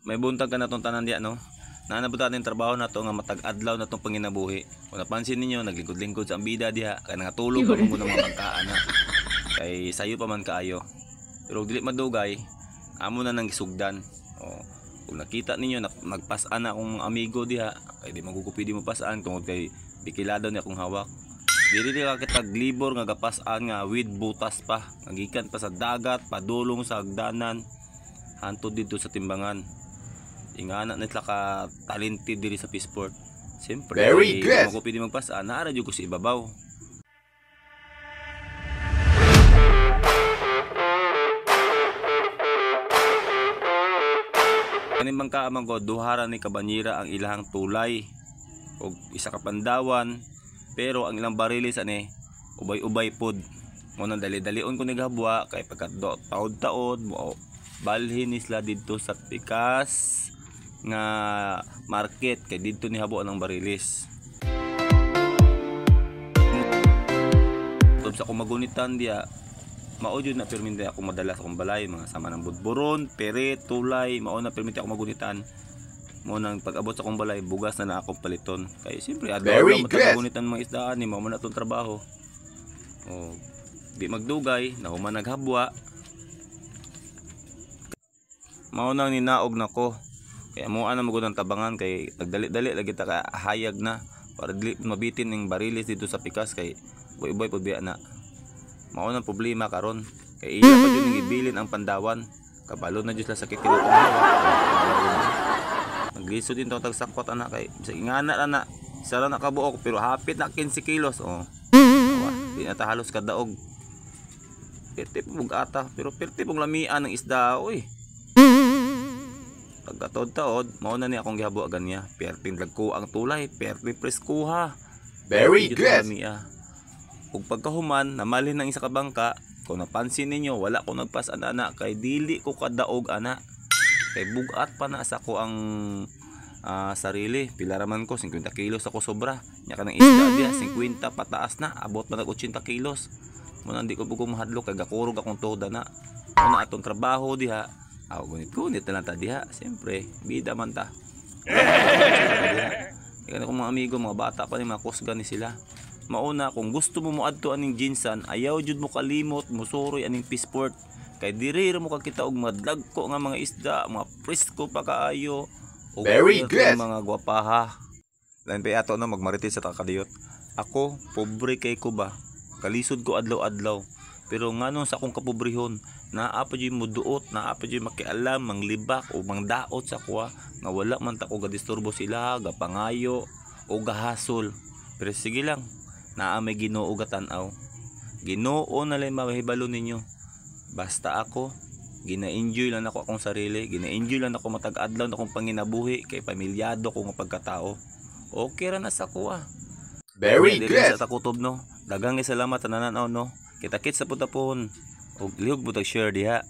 may buntag ka na tong tanan diya no. Nanabutan yung trabaho na to nga matag adlaw na tong panginabuhi. Kung napansin ninyo naglingkod-lingkod sa ambida diha kay natulog pa mo ng mga pagkaan na. Kay sayo pa man kaayo. Pero dili madugay amo na nang gisugdan. O kung nakita ninyo magpas-an na akong amigo diha kay di magugupi di mo pas-an tungod kay bikilado ni akong hawak. Dili ka kitag libor nga gapas-an nga with butas pa. Nagikan pa sa dagat, padulong sa hagdanan, hantod dito sa timbangan. Ingana nitla ka talented diri sa Peaceport. Siyempre, very good. Kung ako pwede magpas-an, naara dyan ko sa ibabaw. Kanimang kaamang ko, duhara ni Kabanyera ang ilahang tulay. O isa ka pandawan. Pero ang ilang barilis ani ubay-ubay pod. Mo nang dali-dalion ko naghabwa kay pagka taod-taod mo balhin isla didto sa pikas nga market kay didto ni habo ang barilis. Tub sa akong magunitan diya mao jud na perminti ako madalas akong balay mga sama ng budburon, pere, tulay, mao na perminti ako magunitan. Mo nang pag-abot sa akong balay bugas na akong paliton kay siyempre adlaw lang matagunitan mga isdaan ni mao man atong trabaho. O di magdugay na human naghabwa mao nang ninaog nako kay amo ana magud ang tabangan kay nagdali-dali lagi ta ka hayag na para dili mabitin ning barilis dito sa pikas kay boy-boy pud biya na. Mao nang problema karon kay iya pa jud ning ibilin ang pandawan kabalo na jud sa sakit kini Naglisod din tong tagsakot anak kay sa ingana na sara na kabuok pero hapit na 15 kilos oh. Di na ta halos kadaog. Perti pong ata pero perti pong lamian ng isda oy. Pagkatod-taod mao na ni akong gihabo ganiya. Perting lagko ang tulay, perti preskuha. Very good. Ug pagkahuman namalhin ng isa ka bangka, kung napansin ninyo wala ko nagpas ana kay dili ko kadaog ana. Kay bugat pa na sa ko ang sarili. Pilaraman ko 50 kilos ako sobra. Nya kanang isda diha 50 pataas na, abot man og 80 kilos. Mo nang di ko bugo mahadlok kay gakurog akong tuda na. Ano atong trabaho diha. Aw gunit-gunit na lang ta diha. Siyempre, bida man ta. Kaya kung mga amigo, mga bata pa ni mga kusgan ni sila. Mauna kung gusto mo moadto aning Ginsan, ayaw jud mo kalimot, musuroy aning Peaceport. Kay diri mo kakita og madagko nga mga isda, mga presko pa kaayo. Very good. Mga gwapaha. Lain pa ato na magmarites sa takadiyot. Ako pobre kay ko ba. Kalisod ko adlaw-adlaw. Pero nganong sa akong kapobrehon, naa pa jud muduot, naa pa jud makialam, manglibak o mangdaot sa kuha nga wala man ta ko gadisturbo sila, gapangayo o gahasol. Pero sige lang, naa may Ginoo ga tan-aw. Ginoo na lang mahibalo ninyo. Basta ako gina-enjoy lang ako akong sarili, gina-enjoy lang ako matag-adlaw na akong panginabuhi kay pamilyado ko nga pagkatao. Okay ra na sa kuha. Very good. Sa takutob no. Daghang salamat sa nananaw no. Kita-kits sa putapon. Og lihog butag share diha.